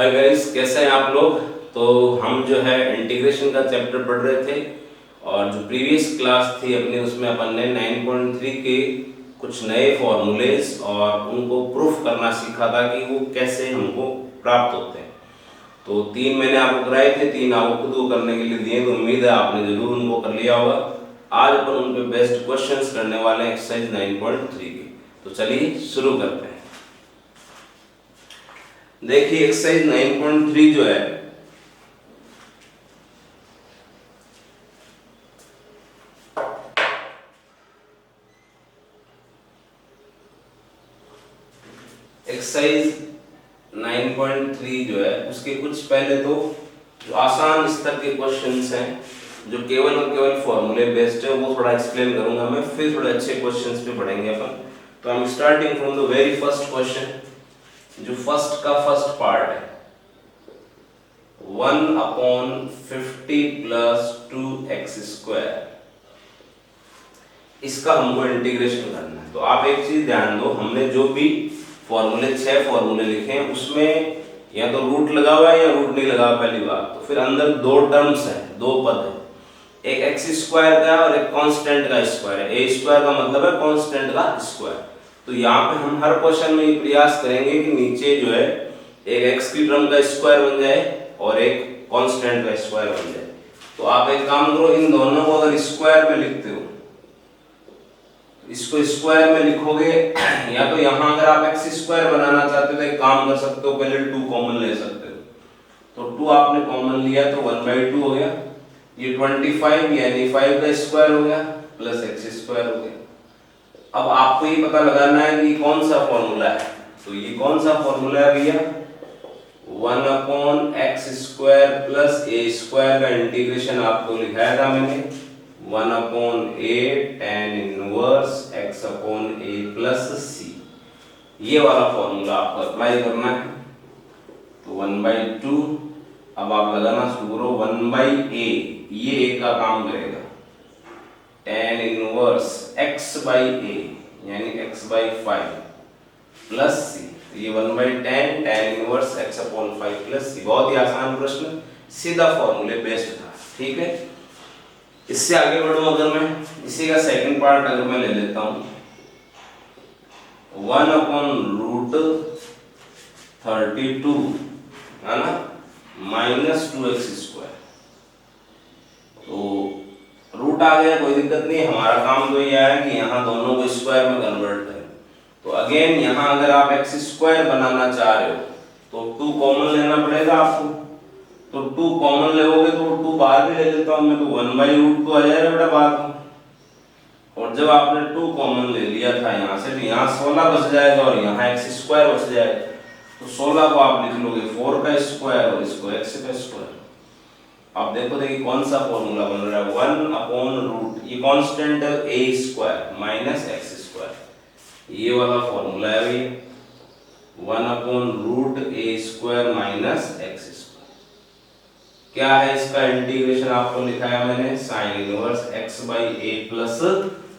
Hi guys, कैसे हैं आप लोग। तो हम जो है इंटीग्रेशन का चैप्टर पढ़ रहे थे और जो प्रीवियस क्लास थी अपनी उसमें अपन ने 9.3 के कुछ नए फॉर्मूलेज और उनको प्रूफ करना सीखा था कि वो कैसे हमको प्राप्त होते हैं। तो 3 मैंने आपको कराए थे, 3 आपको खुद को करने के लिए दिए, तो उम्मीद है आपने जरूर उनको कर लिया होगा। आज अपन उन पे बेस्ट क्वेश्चंस करने वाले हैं एक्सरसाइज 9.3 के। तो चलिए शुरू करते हैं। देखिए एक्सरसाइज 9.3 जो है एक्सरसाइज 9.3 जो है उसके कुछ पहले तो जो आसान स्तर के क्वेश्चंस हैं जो केवल और केवल फॉर्मूले बेस्ड है वो थोड़ा एक्सप्लेन करूंगा मैं, फिर थोड़े अच्छे क्वेश्चंस पे पढ़ेंगे अपन। तो I am starting from the very first question. जो फर्स्ट का फर्स्ट पार्ट है 1/50 + 2x², इसका हमको इंटीग्रेशन करना है। तो आप एक चीज ध्यान दो, हमने जो भी फॉर्मूले 6 फॉर्मूले लिखे हैं उसमें या तो रूट लगा हुआ है या रूट नहीं लगा हुआ पहली बात। तो फिर अंदर दो टर्म्स है, दो पद है, एक x² का और एक कांस्टेंट का स्क्वायर है। a² का मतलब है कांस्टेंट का स्क्वायर। तो यहाँ पे हम हर क्वेश्चन में ये प्रयास करेंगे कि नीचे जो है एक x की टर्म का स्क्वायर बन जाए और एक कांस्टेंट का स्क्वायर बन जाए। तो आप एक काम करो, इन दोनों को अगर स्क्वायर में लिखते हो, इसको स्क्वायर में लिखोगे या तो यहाँ अगर आप x² बनाना चाहते हो तो एक काम कर सकते हो, पहले 2 कॉमन ले सकते हो। तो 2 आपने कॉमन लिया तो 1/2 हो गया। ये 25 यानी 5 का स्क्वायर हो गया प्लस x² हो गया। अब आपको ये पता लगाना है कि कौन सा फॉर्मूला है। तो ये कौन सा फॉर्मूला है भैया, 1/x² + a² का इंटीग्रेशन आपको लिखाया था मैंने 1/a tan inverse x/a + c। ये वाला फॉर्मूला आपको अप्लाई करना है। तो 1/2 अब आप लगाना शुरू करो, 1/a ये a का काम करेगा, tan इनवर्स x/a यानी x/5 + c। ये 1/10 tan इनवर्स x/5 + c। बहुत ही आसान प्रश्न, सीधा फॉर्मूले बेस्ड था, ठीक है। इससे आगे बढ़ूं अगर मैं इसी का सेकंड पार्ट अगर मैं ले लेता हूं 1/√32 है ना -2x²। तो रूट आ गया, कोई दिक्कत नहीं, हमारा काम तो ये है कि यहाँ दोनों को स्क्वायर में कन्वर्ट करें। तो अगेन यहाँ अगर आप x² बनाना चाह रहे हो तो 2 कॉमन लेना पड़ेगा आपको। तो 2 कॉमन लोगे तो 2 बाहर भी ले लेता हूं मैं, तो 1/√2 आ जाएगा बेटा बाहर। और जब आपने 2 कॉमन ले लिया था यहाँ से, तो यहाँ 16 बच जाएगा और यहाँ x² बच जाएगा। तो 16 को आप लिख लोगे 4 का स्क्वायर और इसको x का स्क्वायर। अब देखो देखिए कौन सा फॉर्मूला बन रहा है, 1/√, ये कांस्टेंट है a² - x², ये वाला फॉर्मूला है भैया 1/√a² - x²। क्या है इसका इंटीग्रेशन आपको लिखाया मैंने sin इनवर्स x/a +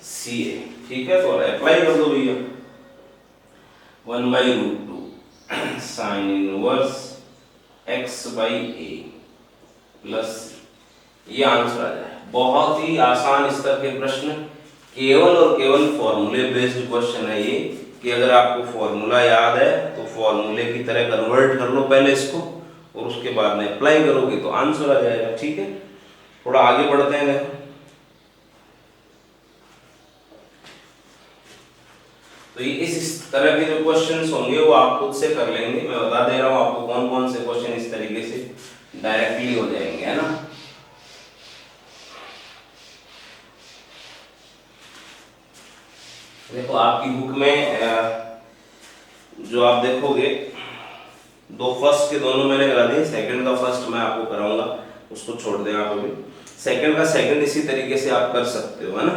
ca, ठीक है। तो अप्लाई कर दो भैया 1/√2 sin इनवर्स x/a + ये आंसर आ जाए। बहुत ही आसान स्तर के प्रश्न, केवल और केवल फॉर्मूले बेस्ड क्वेश्चन है ये, कि अगर आपको फॉर्मूला याद है तो फॉर्मूले की तरह कन्वर्ट कर लो पहले इसको और उसके बाद में अप्लाई करोगे तो आंसर आ जाएगा, ठीक है। थोड़ा आगे बढ़ते हैं। देखो तो ये इस तरह के जो क्वेश्चंस होंगे वो आप खुद से कर लेंगे, मैं बता दे रहा हूं आपको कौन कौन से क्वेश्चन इस तरीके से डायरेक्टली हो जाएंगे, है ना। देखो आपकी बुक में जो आप देखोगे 2 फर्स्ट के दोनों मैंने करा दिए, सेकंड का फर्स्ट मैं आपको कराऊंगा, उसको छोड़ दें आप अभी। सेकंड का सेकंड इसी तरीके से आप कर सकते हो, है ना।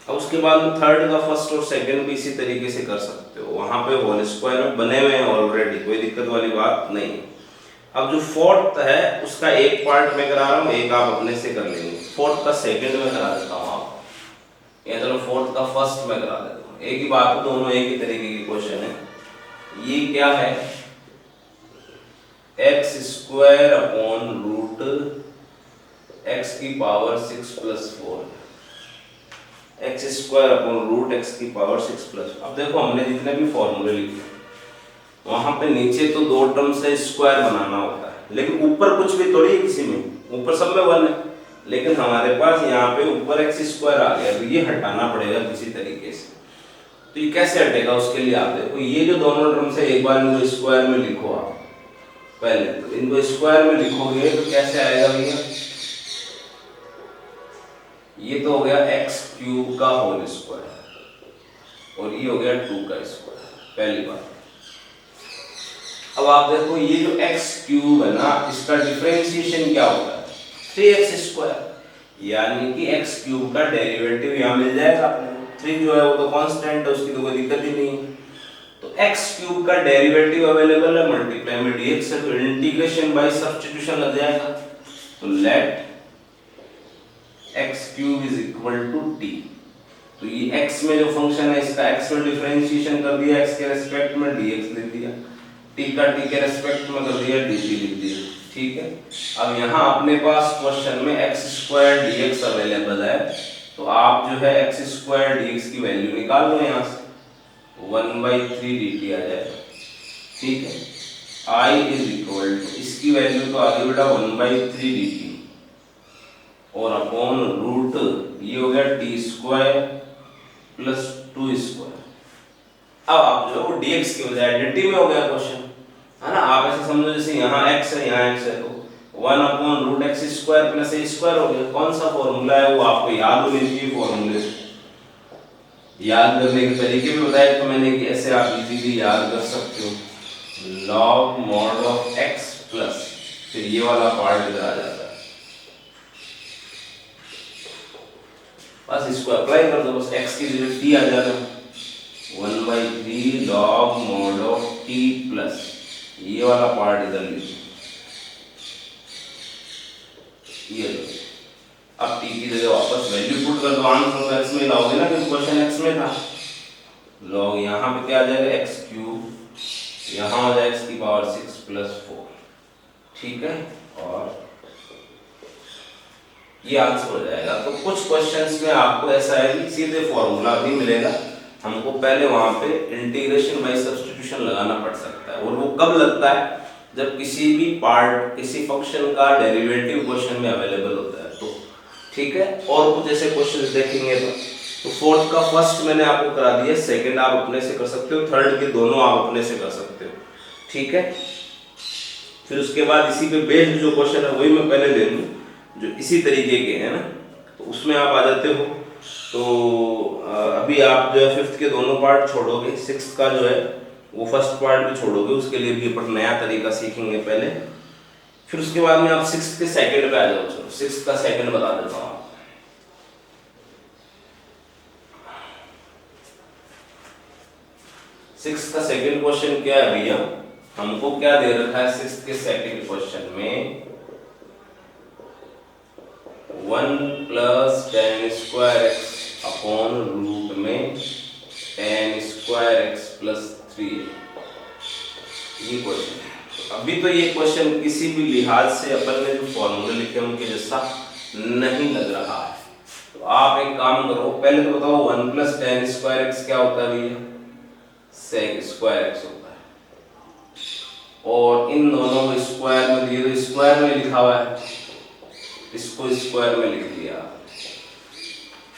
अब उसके बाद में थर्ड का फर्स्ट और सेकंड भी इसी तरीके से कर सकते हो, वहां पे होल स्क्वायर में बने हुए हैं ऑलरेडी, कोई दिक्कत वाली बात नहीं। अब जो फोर्थ है उसका एक पार्ट मैं करा रहा हूँ, एक आप अपने से कर लेंगे। फोर्थ का सेकंड में करा देता हूँ आप, या चलो फोर्थ का फर्स्ट में करा देता हूँ, एक ही बात है, दोनों एक ही तरीके के क्वेश्चन है। ये क्या है, x square upon root x की power 6 plus 4, x square upon root x की पावर 6 प्लस। अब देखो हमने जितने भी फॉर्मूले लिखे वहां पे नीचे तो दो टर्म से स्क्वायर बनाना होता है, लेकिन ऊपर कुछ भी थोड़ी है किसी में, ऊपर सब में 1 है, लेकिन हमारे पास यहाँ पे ऊपर एक्स स्क्वायर आ गया, तो ये हटाना पड़ेगा किसी तरीके से। तो ये कैसे हटेगा, उसके लिए आप देखो ये जो दोनों टर्म से एक बार इनको स्क्वायर में लिखो आप पहले, तो इनको स्क्वायर में लिखोगे तो कैसे आएगा भैया, ये तो हो गया एक्स क्यूब का होल स्क्वायर और ये हो गया 2 का स्क्वायर, पहली बात। अब आप देखो ये जो एक्स क्यूब है ना, इसका डिफरेंशिएशन क्या होता है 3x स्क्वायर, यानी कि एक्स क्यूब का डेरिवेटिव यहाँ मिल जाएगा आपको। 3 जो है वो तो कांस्टेंट है, उसकी तो कोई दिक्कत ही नहीं। तो एक्स क्यूब का डेरिवेटिव अवेलेबल है, मल्टीप्लाई में dx है, तो इंटीग्रेशन बाय सब्स्टिट्यूशन लग जाएगा। तो let x cube is equal to t, तो ये x में जो फंक्शन है इसका x में डिफरेंशिएशन कर दिया, x के रेस्पेक्ट में dx लिख दिया, t का t के रेस्पेक्ट में कर दिया dt लिख दिया, ठीक है। अब यहाँ अपने पास क्वेश्चन में x स्क्वायर dx अवेलेबल है, तो आप जो है x स्क्वायर dx की वैल्यू निकाल लो यहाँ से, 1/3 dt आ जाएगा, ठीक है। I इज इक्वल टू, इसकी वैल्यू तो आगे बेटा 1/3 dt और अपॉन रूट ये हो गया टी स्क्वायर प्लस 2 स्क्वायर। अब आप जो dx की बजाय dt में हो गया क्वेश्चन, है ना। आप ऐसे समझो जैसे यहाँ x है यहाँ x है, तो 1 upon root x square plus a square हो गया। कौन सा फॉर्मूला है वो आपको याद होनी चाहिए, फॉर्मूले याद करने के तरीके भी बताए तो मैंने कि ऐसे आप इजीली याद कर सकते हो, log mod of x plus फिर ये वाला पार्ट इधर आ जाता है, बस इसको अप्लाई कर दो, बस x की जगह t आ जाएगा, 1/3 log mod of t plus ये वाला पार्ट इधर लीजिए, ये लो। अब t की जगह वापस वैल्यू पुट कर दो, आंसर तो x में लाओगे ना, क्योंकि क्वेश्चन x में था। log यहाँ पे क्या आ जाएगा x क्यूब, यहाँ आ जाएगा x की पावर 6 प्लस 4, ठीक है, और ये आंसर हो जाएगा। तो कुछ क्वेश्चंस में आपको ऐसा है कि सीधे फॉर्मूला भी मिलेगा, हमको पहले वहां पे इंटीग्रेशन बाय सब्स्टिट्यूशन लगाना पड़ सकता है, और वो कब लगता है जब किसी भी पार्ट किसी फंक्शन का डेरिवेटिव क्वेश्चन में अवेलेबल होता है, तो ठीक है। और कुछ ऐसे क्वेश्चंस देखेंगे तो फोर्थ का फर्स्ट मैंने आपको करा दिया, सेकंड आप अपने से कर सकते हो, थर्ड के दोनों आप अपने से कर सकते हो, ठीक है। फिर उसके बाद इसी पे बेस्ड जो क्वेश्चन है वही मैं पहले ले लूँ जो इसी तरीके के हैं ना, तो उसमें आप आ जाते हो। तो अभी आप जो है फिफ्थ के दोनों पार्ट छोड़ोगे, सिक्स्थ का जो है वो फर्स्ट पार्ट भी छोड़ोगे, उसके लिए भी अपन नया तरीका सीखेंगे पहले, फिर उसके बाद में आप सिक्स्थ के सेकंड पे आ जाओ। चलो सिक्स्थ का सेकंड बता देता हूँ। सिक्स्थ का सेकंड क्वेश्चन क्या है भैया, हमको क्या दे रखा है सिक्स्थ के सेकंड क्वेश्चन में, 1 plus tan square x upon root में tan स्क्वायर एक्स प्लस 3, ये क्वेश्चन है। तो अभी तो ये क्वेश्चन किसी भी लिहाज से अपन ने जो फॉर्मूले लिखे उनके जैसा नहीं लग रहा है, तो आप एक काम करो, पहले तो बताओ 1 प्लस tan स्क्वायर एक्स क्या होता है भैया, sec स्क्वायर एक्स होता है, और इन दोनों को स्क्वायर में दिए तो स्क्वायर में लिखा हुआ है, इसको स्क्वायर में लिख दिया।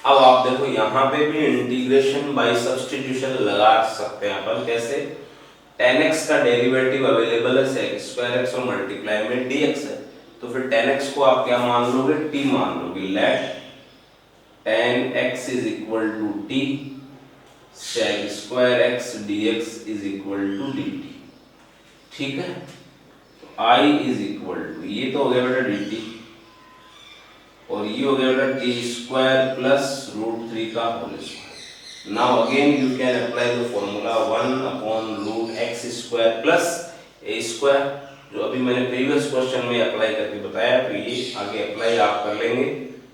अब आप देखो यहाँ पे भी इंटीग्रेशन बाय सब्स्टिट्यूशन लगा सकते हैं अपन, कैसे, tan x का डेरिवेटिव अवेलेबल है sec स्क्वायर एक्स और मल्टीप्लाई में dx है, तो फिर tan x को आप क्या मान लोगे, t मान लोगे, let tan x is equal to t sec square x dx is equal to dt, ठीक है। तो I इज इक्वल टू, ये तो हो गया बेटा dt, और ये हो गया बेटा t स्क्वायर प्लस रूट 3 का whole square. Now again you can apply the formula 1 upon root x square plus a square, जो अभी मैंने प्रीवियस क्वेश्चन में अप्लाई करके बताया, तो ये आगे अप्लाई आप कर लेंगे,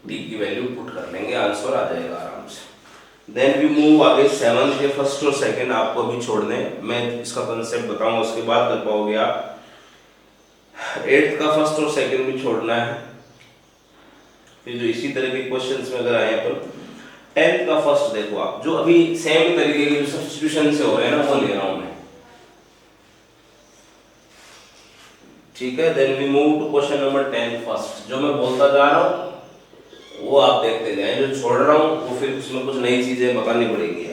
d की वैल्यू पुट कर लेंगे, आंसर आ जाएगा आराम से। देन वी मूव आगे 7th के फर्स्ट और सेकंड आपको अभी छोड़ने, मैं इसका कंसेप्ट बताऊंगा, उसके बाद कर पाओगे आप। 8th का फर्स्ट और सेकंड भी छोड़ना है। फिर जो इसी तरह के क्वेश्चंस में अगर आए पर 10th का फर्स्ट देखो आप, जो अभी सेम तरीके के जो सब्स्टिट्यूशन से हो रहे हैं ना वो ले रहा हूं मैं, ठीक है। Then we move to question number 10 first. जो मैं बोलता जा रहा हूं वो आप देखते जाएं, जो छोड़ रहा हूं वो फिर उसमें कुछ नई चीजें बतानी पड़ेगी।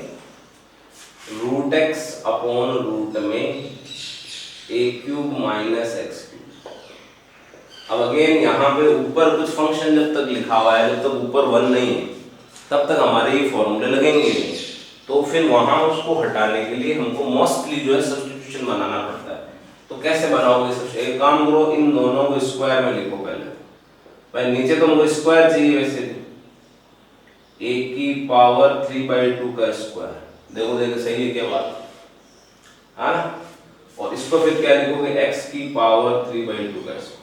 रूट एक्स अपॉन रूट में ए क्यूब माइनस एक्स क्यूब। अब अगेन यहाँ पे ऊपर कुछ फंक्शन जब तक लिखा हुआ है, जब तक ऊपर 1 नहीं है तब तक हमारे ये फॉर्मूले लगेंगे, तो फिर वहां उसको हटाने के लिए हमको मोस्टली जो है सब्स्टिट्यूशन बनाना पड़ता है। तो कैसे बनाओगे? एक काम करो, इन दोनों को स्क्वायर में लिखो पहले। भाई नीचे तो हमको स्क्वायर चाहिए वैसे भी, ए की पावर 3/2 का स्क्वायर। देखो सही है क्या बात, हाँ। और इसको फिर क्या लिखोगे? x की पावर 3/2 का स्क्वायर।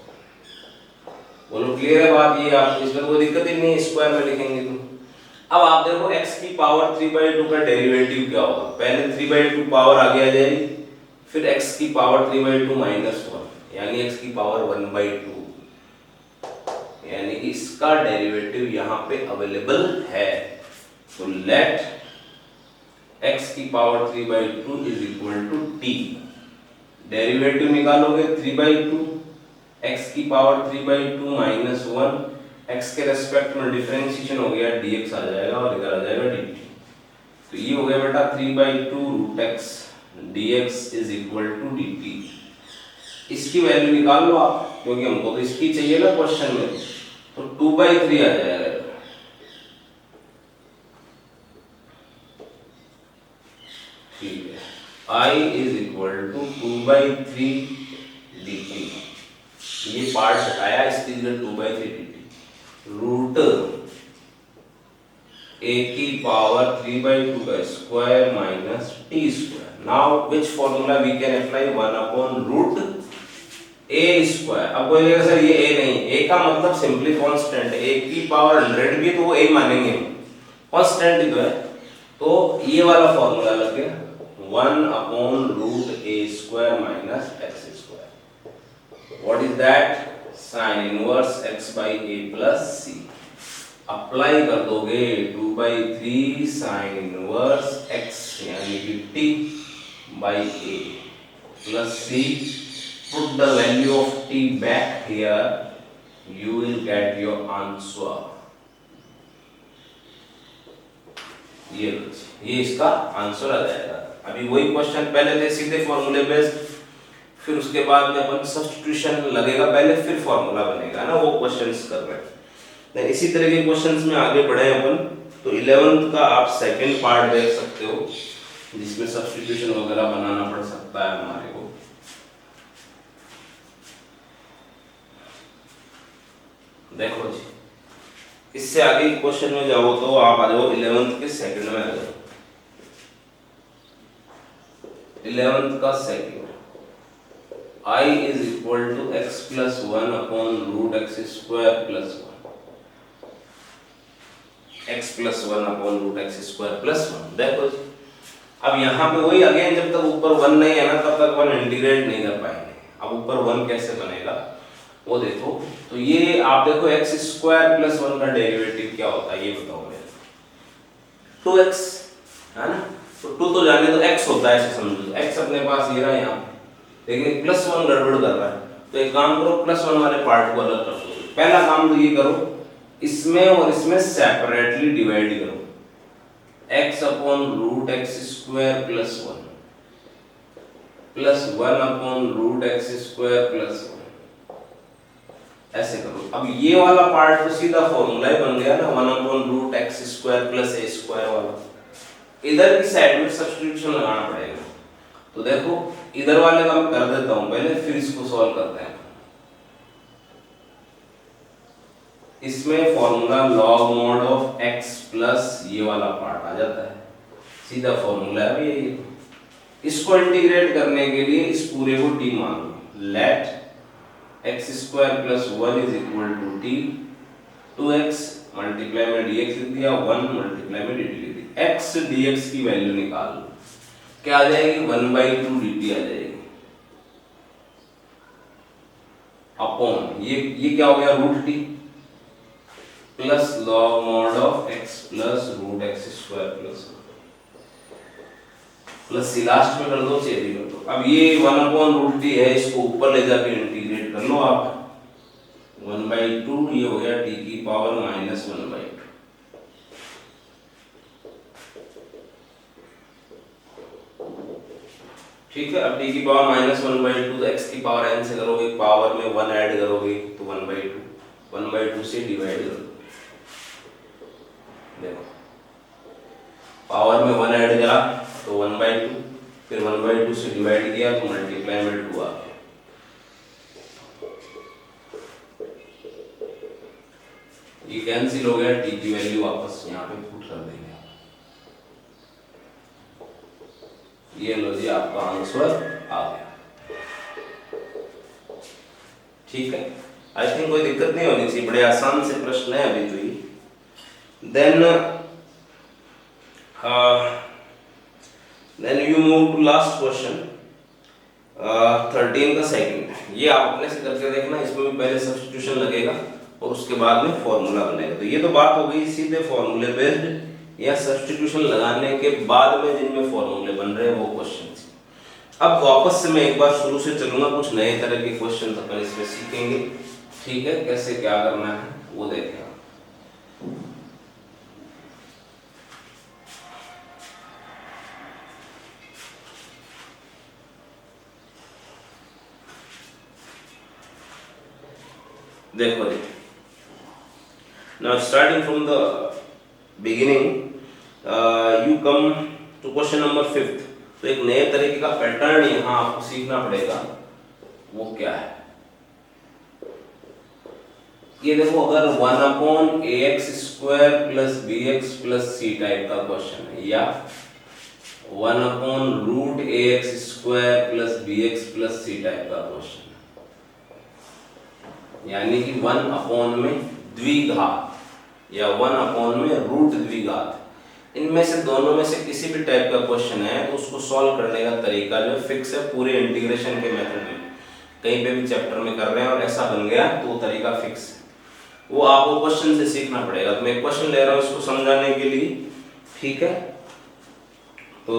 बोलो क्लियर है बात? ये आप इसमें कोई दिक्कत ही नहीं है, स्क्वायर में लिखेंगे तो। अब आप देखो x की पावर 3/2 का डेरिवेटिव क्या होगा? पहले 3/2 पावर आगे आ जाएगी, फिर x की पावर 3/2 माइनस 1 यानी x की पावर 1/2, यानी इसका डेरिवेटिव यहाँ पे अवेलेबल है। तो लेट x की power 3/2 is equal to t। Derivative निकालोगे 3/2, x की पावर 3/2 माइनस 1, x के रेस्पेक्ट में डिफरेंशिएशन हो गया, dx आ जाएगा और इधर आ जाएगा dt। तो ये हो गया बेटा 3/2 root x dx is equal to dt। इसकी वैल्यू निकाल लो आप, क्योंकि हमको तो इसकी चाहिए ना क्वेश्चन में। तो 2/3 आ जाएगा, ठीक है। I is equal to 2/3 dt। ये पार्ट हटाया, इसकी जगह 2/3 dt रूट a की पावर 3/2 का square minus t square. Now which formula we can apply? 1/रूट a स्क्वायर। अब कोई कहेगा सर ये a नहीं, a का मतलब सिंपली कांस्टेंट। a की पावर 100 भी तो वो a मानेंगे, कांस्टेंट ही तो है। तो ये वाला फॉर्मूला लग गया 1/रूट a square minus x square. What is that? Sine inverse x by a plus c। Apply कर दोगे 2/3 साइन इनवर्स x यानी कि t by a plus c। Put the value of t back here, you will get your answer। ये इसका answer आ जाएगा। अभी वही question पहले थे सीधे फॉर्मूले बेस्ड, फिर उसके बाद में अपन सब्स्टिट्यूशन लगेगा पहले, फिर फॉर्मूला बनेगा ना, वो क्वेश्चंस कर रहे हैं। देन इसी तरह के क्वेश्चंस में आगे बढ़े अपन। तो 11th का आप सेकंड पार्ट देख सकते हो, जिसमें सब्स्टिट्यूशन वगैरह बनाना पड़ सकता है हमारे को। देखो जी, इससे आगे क्वेश्चन में जाओ तो आप आ जाओ 11th के सेकंड में आ जाओ। 11th का second, I is equal to x plus 1 upon root x square plus 1। x plus 1 upon root x square plus 1। देखो जी, अब यहाँ पे वही अगेन, जब तक ऊपर 1 नहीं है ना तब तक अपन इंटीग्रेट नहीं कर पाएंगे। अब ऊपर 1 कैसे बनेगा वो देखो। तो ये आप देखो x स्क्वायर प्लस 1 का डेरिवेटिव क्या होता है ये बताओ मेरे। 2x है ना, तो 2 तो जाने तो x होता है, ऐसे समझो। x अपने पास ये रहा यहाँ, लेकिन प्लस 1 गड़बड़ कर रहा है। तो एक काम करो, प्लस 1 वाले पार्ट को अलग कर दो। पहला काम तो ये करो, इसमें और इसमें सेपरेटली डिवाइड करो। x upon root x square plus 1 plus 1 upon root x square plus 1, ऐसे करो। अब ये वाला पार्ट तो सीधा फॉर्मूला ही बन गया ना, 1/रूट x square plus a square वाला। इधर की साइड में सब्स्टिट्यूशन लगाना पड़ेगा। तो देखो इधर वाले का मैं कर देता हूं पहले, फिर इसको सॉल्व करते हैं। इसमें formula log mod of x plus ये वाला पार्ट आ जाता है, सीधा फॉर्मूला है ये। इसको इंटीग्रेट करने के लिए इस पूरे को t मान लो। Let x square plus 1 is equal to t। 2x multiply में dx लिख दिया, 1 मल्टीप्लाई में dt लिख दिया। x dx की वैल्यू निकाल लो, क्या आ जाएगी? 1/2 dt आ जाएगी। अपॉन ये क्या हो गया root t plus log mod of x plus root x square plus c last में कर दो चेरी कर दो। अब ये 1/√t है, इसको ऊपर ले जाके इंटीग्रेट कर लो आप 1/2 ये हो गया t की पावर -1/2। ठीक है, अब t की पावर -1/2 तो x की पावर n से करोगे, पावर में 1 ऐड करोगे तो 1/2 से डिवाइड कर दो। देखो पावर में 1 ऐड करा तो 1/2, फिर 1/2 से डिवाइड किया तो मल्टीप्लाई में 2 आ गया। ये कैंसिल हो गया, t की वैल्यू वापस यहाँ पे पुट कर देंगे। ये लो जी आपका आंसर आ गया। ठीक है, आई थिंक कोई दिक्कत नहीं होनी चाहिए, बड़े आसान से प्रश्न है अभी तो ये। Then you move to last question 13 का सेकंड। ये आप अपने से करके देखना, इसमें भी पहले सब्स्टिट्यूशन लगेगा और उसके बाद में फॉर्मूला बनेगा। तो ये तो बात हो गई सीधे फॉर्मूले बेस्ड या सब्स्टिट्यूशन लगाने के बाद में जिनमें फॉर्मूले बन रहे हैं वो क्वेश्चन। अब वापस से मैं एक बार शुरू से चलूंगा, कुछ नए तरह के क्वेश्चन अपन इसमें सीखेंगे। ठीक है, कैसे क्या करना है वो देखें। देखो जी, now starting from the beginning you come to question number 5। तो एक नए तरीके का पैटर्न यहाँ आपको सीखना पड़ेगा, वो क्या है। ये देखो, अगर 1/ax² + bx + c टाइप का क्वेश्चन है, या 1/√ax² + bx + c टाइप का क्वेश्चन है, यानी कि 1/ में द्विघात या 1/ में रूट द्विघात, इनमें से दोनों में से किसी भी टाइप का क्वेश्चन है तो उसको सॉल्व करने का तरीका जो फिक्स है पूरे इंटीग्रेशन के मेथड में। कहीं पे भी चैप्टर में कर रहे हैं और ऐसा बन गया तो वो तरीका फिक्स है, वो आपको क्वेश्चन से सीखना पड़ेगा। तो मैं क्वेश्चन ले रहा हूँ इसको समझाने के लिए। ठीक है, तो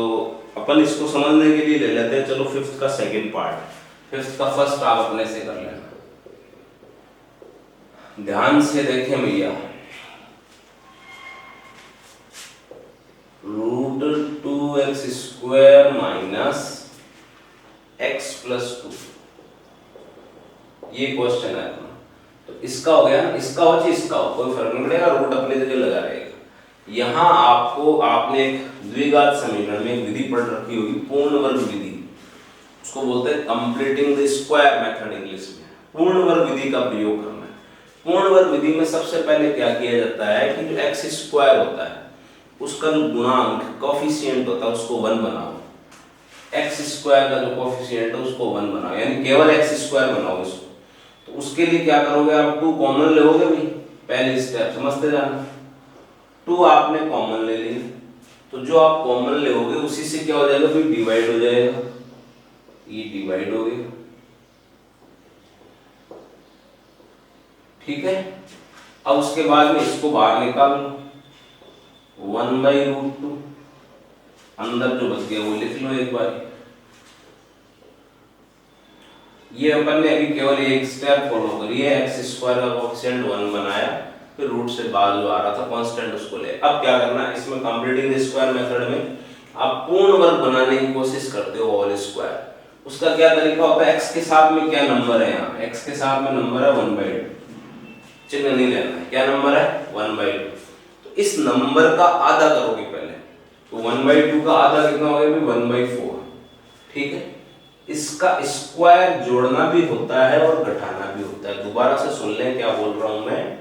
अपन इसको समझने के लिए ले लेते हैं। चलो 5th का सेकेंड पार्ट, 5th का फर्स्ट आप अपने से कर लेना। ध्यान से देखें भैया, √2x² - x + 2 ये क्वेश्चन है। तो इसका हो गया, इसका हो चाहे इसका हो, कोई फर्क नहीं पड़ेगा, रूट अपनी जगह लगा रहेगा। यहाँ आपने एक द्विघात समीकरण में एक विधि पढ़ रखी होगी, पूर्ण वर्ग विधि, उसको बोलते हैं completing the square method English में। पूर्ण वर्ग विधि का प्रयोग करना है। पूर्ण वर्ग विधि में सबसे पहले क्या किया जाता है कि जो x² होता है उसका जो गुणांक कोफिशिएंट होता है उसको 1 बनाओ। x² का जो कोफिशिएंट है उसको 1 बनाओ, यानी केवल x² बनाओ इसको। तो उसके लिए क्या करोगे आप, 2 कॉमन लोगे भाई, पहले स्टेप समझते जाना। 2 आपने कॉमन ले लिया, तो जो आप कॉमन लोगे उसी से क्या हो जाएगा भाई, डिवाइड हो जाएगा, ये डिवाइड हो गया। ठीक है, अब उसके बाद में इसको बाहर निकाल लो, 1/√2 अंदर जो बच गया वो लिख लो एक बार। ये अपन ने अभी केवल एक स्टेप फॉलो करी है, x² का कोएफिशिएंट 1 बनाया, फिर रूट से बाहर जो आ रहा था कांस्टेंट उसको ले। अब क्या करना है, इसमें कंप्लीटिंग द स्क्वायर मेथड में आप पूर्ण वर्ग बनाने की कोशिश करते हो, होल स्क्वायर। उसका क्या तरीका होता है, x के साथ में क्या नंबर है, यहाँ x के साथ में नंबर है 1/2, चिन्ह नहीं लेना है, क्या नंबर है 1/2। तो इस नंबर का आधा करोगे पहले, तो 1/2 का आधा कितना हो गया, 1/4। ठीक है, इसका स्क्वायर जोड़ना भी होता है और घटाना भी होता है। दोबारा से सुन लें क्या बोल रहा हूं मैं,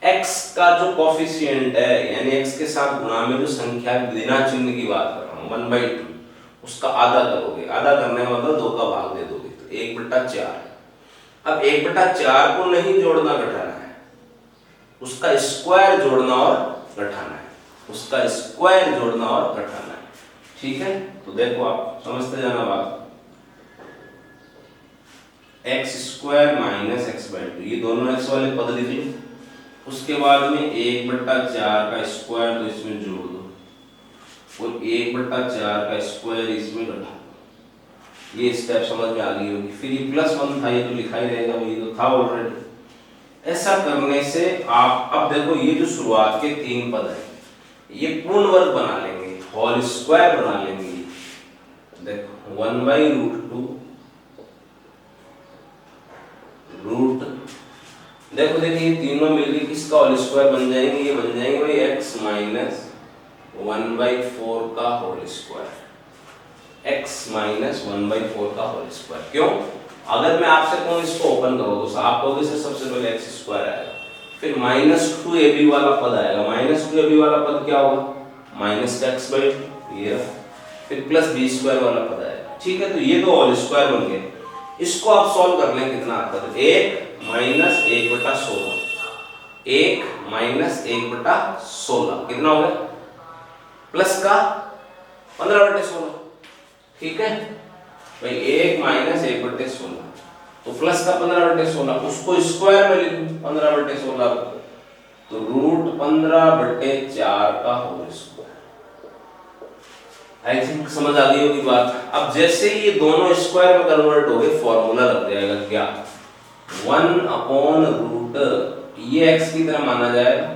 x का जो कोफिशिएंट है यानी x के साथ गुणा में जो संख्या बिना चिन्ह की बात कर रहा हूं 1/2, उसका आधा करोगे, आधा करने का मतलब 2 का भाग दे दोगे, तो 1/4। अब 1/4 को नहीं जोड़ना घटाना है, उसका स्क्वायर जोड़ना और घटाना है, उसका स्क्वायर जोड़ना और घटाना है। ठीक है, तो देखो आप समझते जाना बात। X square minus x by two, ये दोनों एक्स वाले पद लिख लो। उसके बाद में 1/4 का स्क्वायर तो इसमें जोड़ दो और 1/4 का स्क्वायर इसमें घटा दो। ये स्टेप समझ में आ गई होगी। फिर ये +1 था, ये तो लिखा ही रहेगा, वही तो था ऑलरेडी। ऐसा करने से आप अब देखो ये जो शुरुआत के 3 पद है ये पूर्ण वर्ग बना लेंगे, होल स्क्वायर बना लेंगे। देखो 1/√2 रूट, देखो देखिए ये तीनों मिलकर किसका होल स्क्वायर बन जाएंगे, ये बन जाएंगे भाई x माइनस 1/4 का होल स्क्वायर, x माइनस 1/4 का होल स्क्वायर। क्यों? अगर मैं आपसे कहूँ इसको ओपन करो तो आप कहोगे सर सबसे पहले x स्क्वायर आएगा, फिर -2ab वाला पद आएगा। -2ab वाला पद क्या होगा, -x/2 ये रहा, फिर +b² वाला पद आएगा। ठीक है, तो ये तो होल स्क्वायर बन गए। इसको आप सॉल्व कर लें, कितना आता है, 1 - 1/16, 1 - 1/16 कितना हो गया, प्लस का 15/16। ठीक है भाई, 1 - 1/16 तो प्लस का 15/16, उसको स्क्वायर में लिख दूं 15/16 तो √15/4 का होल स्क्वायर। आई थिंक समझ आ गई होगी बात। अब जैसे ये दोनों स्क्वायर में कन्वर्ट हो गए, फॉर्मूला लग जाएगा क्या, 1/√, ये x की तरह माना जाएगा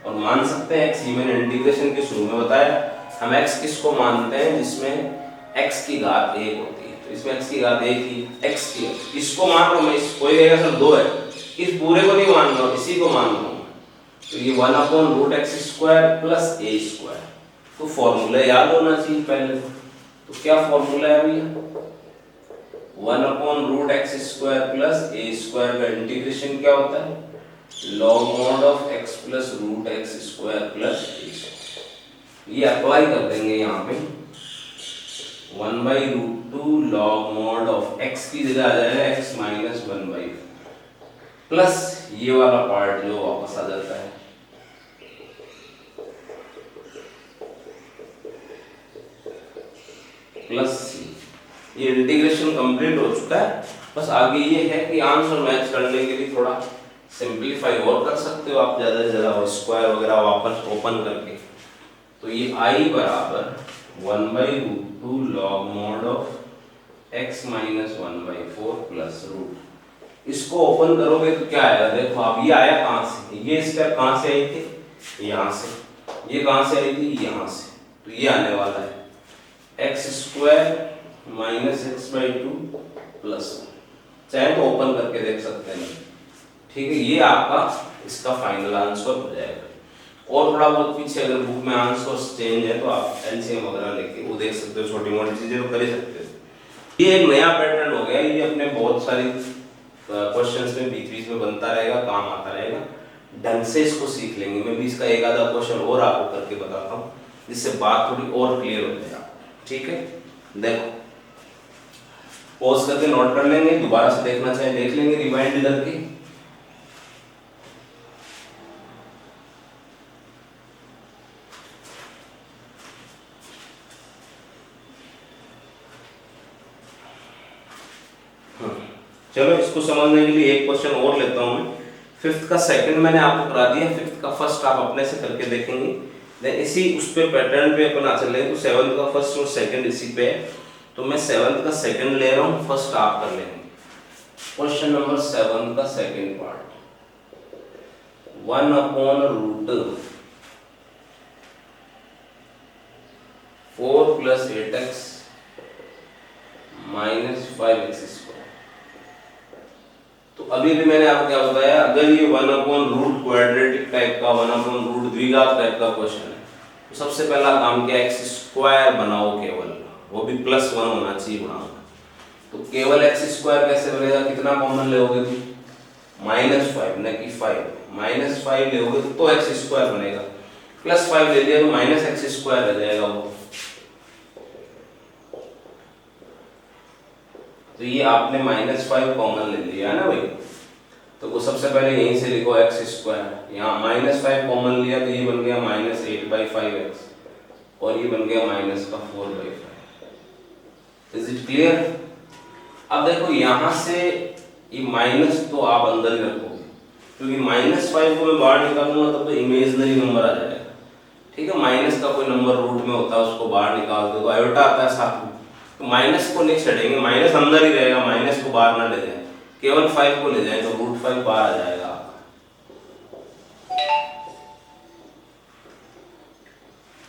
और मान सकते हैं x, ये मैंने इंटीग्रेशन के शुरू में बताया। हम x किसको मानते हैं, जिसमें x की घात 1 होती है, तो इसमें x की घात 1 ही, x की इसको मान रहा हूं मैं, कोई कहेगा सर 2 है, इस पूरे को नहीं मान रहा हूं, इसी को मान रहा हूं। तो ये 1/√x² + a², तो फॉर्मूला याद होना चाहिए पहले। तो क्या फॉर्मूला है भैया, 1/√x² + a² का इंटीग्रेशन क्या होता है, log mod of x + √x² + a²। ये अप्लाई कर देंगे यहाँ पे, 1/√2 log mod of x की जगह आ जाएगा x - 1/4 प्लस ये वाला पार्ट जो वापस आ जाता है प्लस, ये इंटीग्रेशन कंप्लीट हो चुका है। बस आगे ये है कि आंसर मैच करने के लिए थोड़ा सिंपलीफाई और कर सकते हो आप ज्यादा से ज्यादा, स्क्वायर वगैरह वापस ओपन करके। तो ये i बराबर 1/√2 log mod of x - 1/4 plus root, इसको ओपन करोगे तो क्या आएगा, देखो आप ये आया कहां से, ये स्टेप कहां से आई थी, यहां से, ये कहां से आई थी, यहां से, तो ये आने वाला है x² - x/2 प्लस, चाहे तो ओपन करके देख सकते हैं। ठीक है, ये आपका इसका फाइनल आंसर हो जाएगा। और थोड़ा बहुत पीछे अगर बुक में आंसर चेंज है तो आप एलसीएम वगैरह लेके वो देख सकते हो, छोटी मोटी चीजें तो कर ही सकते हो। ये एक नया पैटर्न हो गया, ये अपने बहुत सारी क्वेश्चंस में बीच बीच में बनता रहेगा, काम आता रहेगा, ढंग से इसको सीख लेंगे। मैं भी इसका एक आधा क्वेश्चन और आपको करके बताता हूँ, जिससे बात थोड़ी और क्लियर हो जाए। ठीक है, देखो पॉज करके नोट कर लेंगे, दोबारा से देखना चाहे देख लेंगे रिवाइंड करके। चलो इसको समझने के लिए एक क्वेश्चन और लेता हूं मैं। 5th का सेकंड मैंने आपको करा दिया, 5th का फर्स्ट आप अपने से करके देखेंगे, देन इसी उस पे पैटर्न पे अपन चलेंगे। तो 7th का फर्स्ट और सेकंड इसी पे है, तो मैं 7th का सेकंड ले रहा हूं, फर्स्ट आप कर लेंगे। क्वेश्चन नंबर 7 का सेकंड पार्ट, 1/4 + 8x - 5x²। तो अभी भी मैंने आपको क्या बताया, अगर ये 1/√, क्वाड्रेटिक टाइप का, 1/√, द्विघात टाइप का क्वेश्चन है, तो सबसे पहला काम क्या है, x² बनाओ केवल, वो भी +1 होना चाहिए गुणांक। तो केवल x² कैसे बनेगा, कितना कॉमन लेओगे तुम, -5 न कि 5, -5 लेओगे तो x² बनेगा, +5 ले लिया तो -x² रह जाएगा वो। तो ये आपने -5 कॉमन ले लिया है ना भाई, तो वो सबसे पहले यहीं से लिखो x², यहाँ -5 कॉमन लिया तो ये बन गया -8/5x और ये बन गया -4/5। Is it clear? अब देखो यहाँ से ये माइनस तो आप अंदर ही रखोगे, क्योंकि -5 को मैं बाहर निकालूंगा तब तो इमेजिनरी नंबर आ जाएगा। ठीक है, माइनस का कोई नंबर रूट में होता है उसको बाहर निकाल दो तो आयोटा आता है साथ में, तो माइनस को नहीं छेड़ेंगे, माइनस अंदर ही रहेगा, माइनस को बाहर ना ले जाए, केवल 5 को ले जाए तो √5 बाहर आ जाएगा आपका।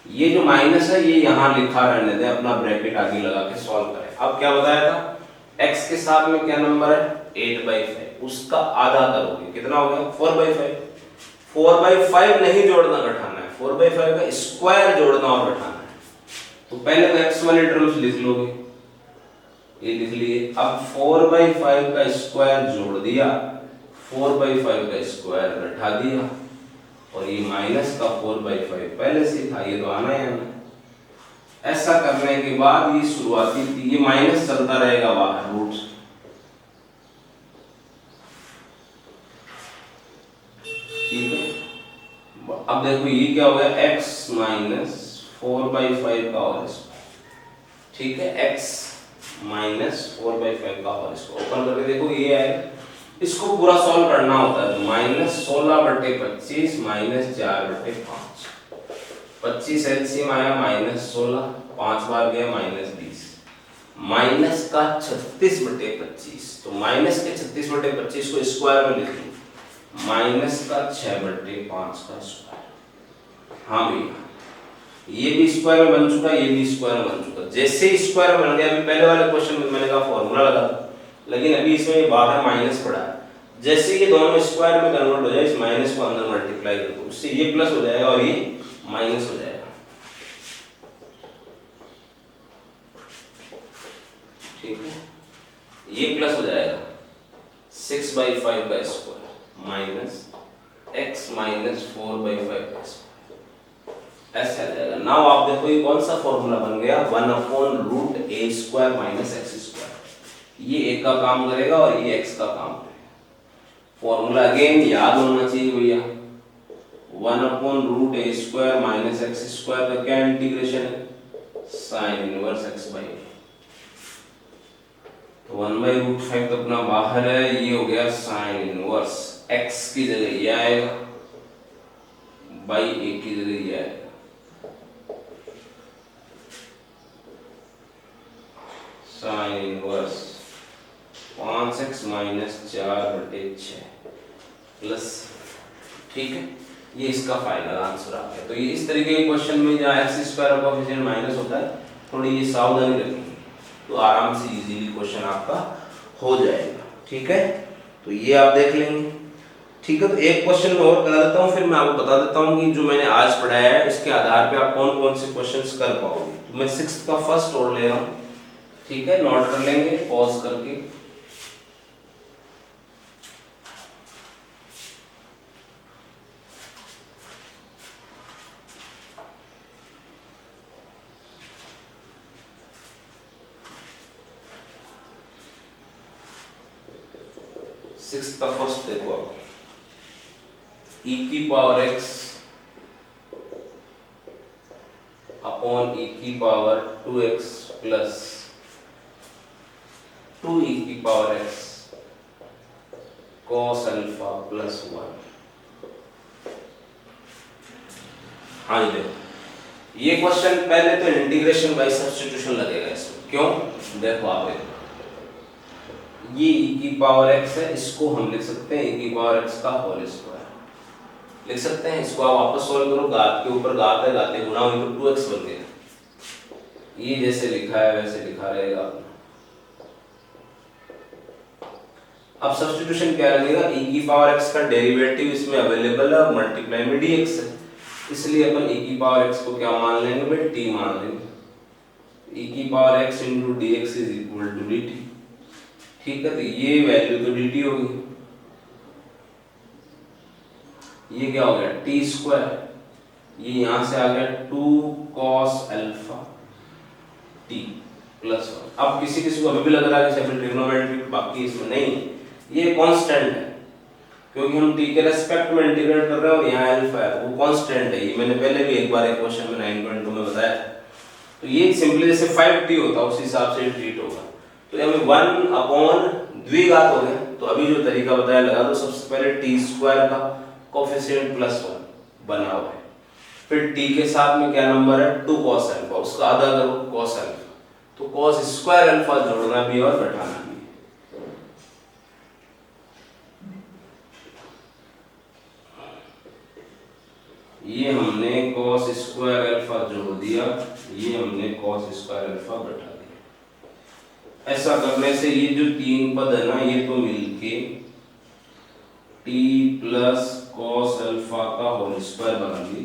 ये जो माइनस है ये यहाँ लिखा रहने दें, अपना ब्रैकेट आगे लगा के सॉल्व करें। अब क्या बताया था, x के साथ में क्या नंबर है 8/5, उसका आधा करोगे कितना हो गया 4/5। 4/5 नहीं जोड़ना घटाना है, 4/5 का स्क्वायर जोड़ना और घटाना है। तो पहले तो x वाले टर्म्स लिख लोगे, ये लिख लिए। अब 4/5 का स्क्वायर जोड़ दिया, 4/5 का स्क्वायर घटा दिया, और ये माइनस का 4/5 पहले से था, ये तो आना ही आना। ऐसा करने के बाद ये शुरुआती थी, ये माइनस चलता रहेगा बाहर रूट से, ठीक है। अब देखो ये क्या हो गया x - 4/5 का होल स्क्वायर, ठीक है, x - 4/5 का होल स्क्वायर। ओपन करके देखो ये आएगा, इसको पूरा सॉल्व करना होता है। -16/25 - 4/5, 25 एलसीएम आया -16, 5 बार गया -20, माइनस का 36/25, तो माइनस के 36/25 को स्क्वायर में लिख लो, माइनस का 6/5 का स्क्वायर। हाँ भैया, ये भी स्क्वायर में बन चुका, ये भी स्क्वायर में बन चुका। जैसे ही स्क्वायर बन गया, अभी पहले वाले क्वेश्चन में मैंने कहा फॉर्मूला लगा, लेकिन अभी इसमें ये बाहर माइनस पड़ा है। जैसे ये दोनों स्क्वायर में कन्वर्ट हो जाए, इस माइनस को अंदर मल्टीप्लाई कर दो, उससे ये प्लस हो जाएगा और ये माइनस हो जाएगा। ठीक है, ये प्लस हो जाएगा 6/5 का स्क्वायर माइनस x - 4/5 का स्क्वायर, ऐसा आ जाएगा। नाउ आप देखो ये कौन सा फॉर्मूला बन गया, 1/√a² - x²। ये a का काम करेगा और ये x का काम करेगा। फॉर्मूला अगेन याद होना चाहिए भैया, 1/√a² - x² का क्या इंटीग्रेशन है, sin इनवर्स x/a। तो 1/√5 तो अपना बाहर है, ये हो गया sin इनवर्स x की जगह ये आएगा, बाई a की जगह ये आएगा, sin इनवर्स 5x - 4/6 प्लस, ठीक है। ये इसका फाइनल आंसर आ गया। तो ये इस तरीके के क्वेश्चन में जहाँ x² का कोएफिशिएंट माइनस होता है, थोड़ी ये सावधानी रखेंगे तो आराम से इजीली क्वेश्चन आपका हो जाएगा, ठीक है। तो ये आप देख लेंगे, ठीक है। तो एक क्वेश्चन में और करा देता हूँ, फिर मैं आपको बता देता हूँ कि जो मैंने आज पढ़ाया है इसके आधार पे आप कौन कौन से क्वेश्चंस कर पाओगे। तो मैं 6th का फर्स्ट और ले रहा हूँ, ठीक है, नोट कर लेंगे पॉज करके। सिक्स्थ का फर्स्ट देखो आप, e⁻x upon e⁻2x plus 2e⁻x cos alpha plus 1। हाँ जी देखो, ये क्वेश्चन पहले तो इंटीग्रेशन बाय सब्स्टिट्यूशन लगेगा इसमें। क्यों, देखो आप देखो, ये e⁻x है, इसको हम लिख सकते हैं e⁻x का होल स्क्वायर लिख सकते हैं। इसको आप वापस सॉल्व करो, घात के ऊपर घात है, घाते गुणा हुई तो 2x बन गया। ये जैसे लिखा है वैसे लिखा रहेगा। अब सब्स्टिट्यूशन क्या लगेगा, e⁻x का डेरिवेटिव इसमें अवेलेबल है और मल्टीप्लाई में dx है, इसलिए अपन e⁻x को क्या मान लेंगे भाई, t मान लेंगे। e⁻x × dx = dt, ठीक है। तो ये वैल्यू तो dt होगी, ये क्या हो गया t², ये यहां से आ गया 2 cos अल्फा t प्लस 1। अब किसी किसी को अभी भी लग रहा है कि ट्रिग्नोमेट्री, बाकी इसमें नहीं, ये कांस्टेंट है क्योंकि हम t के रेस्पेक्ट में इंटीग्रेट कर रहे हैं और यहाँ अल्फा है, वो कांस्टेंट है। ये मैंने पहले भी एक बार एक क्वेश्चन में 9.2 में बताया था। तो ये सिंपली जैसे 5t होता है उस हिसाब से ट्रीट होगा। तो यहाँ 1 अपॉन द्विघात हो गया, तो अभी जो तरीका बताया लगा दो। सबसे पहले टी स्क्वायर का कोफिशिएंट +1 बना हुआ है, फिर टी के साथ में क्या नंबर है 2 cos अल्फा, उसका आधा करो cos अल्फा, तो cos स्क्वायर अल्फा जोड़ना भी और घटाना भी। ये हमने cos स्क्वायर अल्फा जोड़ दिया, ये हमने cos स्क्वायर अल्फा घटा दिया। ऐसा करने से ये जो 3 पद है ना, ये तो मिलके t प्लस cos अल्फा का होल स्क्वायर बना ली,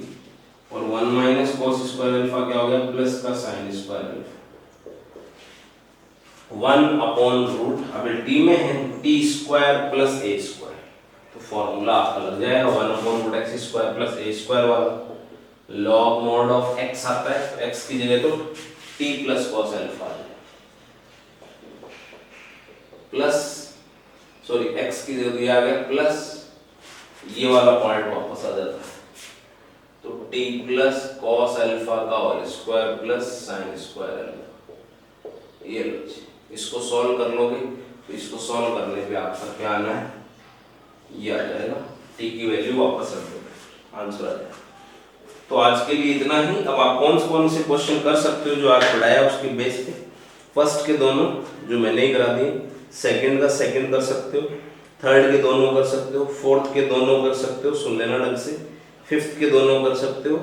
और 1 माइनस cos स्क्वायर अल्फा क्या हो गया प्लस का sin square alpha 1 upon root. अब t में है t square plus a square, तो फॉर्मूला आपका लग जाएगा 1 upon root x square plus a square वाला। लॉग मॉड ऑफ x आता है, तो x की जगह तो t plus cos alpha plus, sorry x की जगह दिया गया प्लस, ये वाला पॉइंट वापस आ जाता है, तो t प्लस cos अल्फा का whole square plus sin square alpha. ये लो जी, इसको सॉल्व कर लोगे तो इसको सॉल्व करने पे आपका क्या आना है, ये आ जाएगा, t की वैल्यू वापस रख दोगे, आंसर आ जाएगा। तो आज के लिए इतना ही। अब आप कौन से क्वेश्चन कर सकते हो जो आज पढ़ाया उसके बेस पे। फर्स्ट के दोनों जो मैंने ही करा दिए, सेकंड का सेकंड कर सकते हो, थर्ड के दोनों कर सकते हो, फोर्थ के दोनों कर सकते हो, सुन लेना ढंग से, फिफ्थ के दोनों कर सकते हो,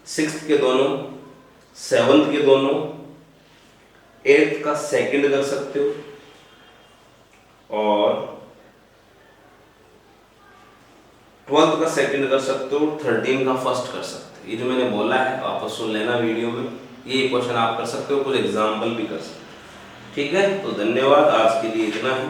सिक्स्थ के दोनों, सेवंथ के दोनों, एट्थ का सेकंड कर सकते हो, और 12th का सेकंड कर सकते हो, 13 का फर्स्ट कर सकते हो। ये जो मैंने बोला है आप सुन लेना वीडियो में, ये क्वेश्चन आप कर सकते हो, कुछ एग्जाम्पल भी कर सकते हो। ठीक है, तो धन्यवाद, आज के लिए इतना ही।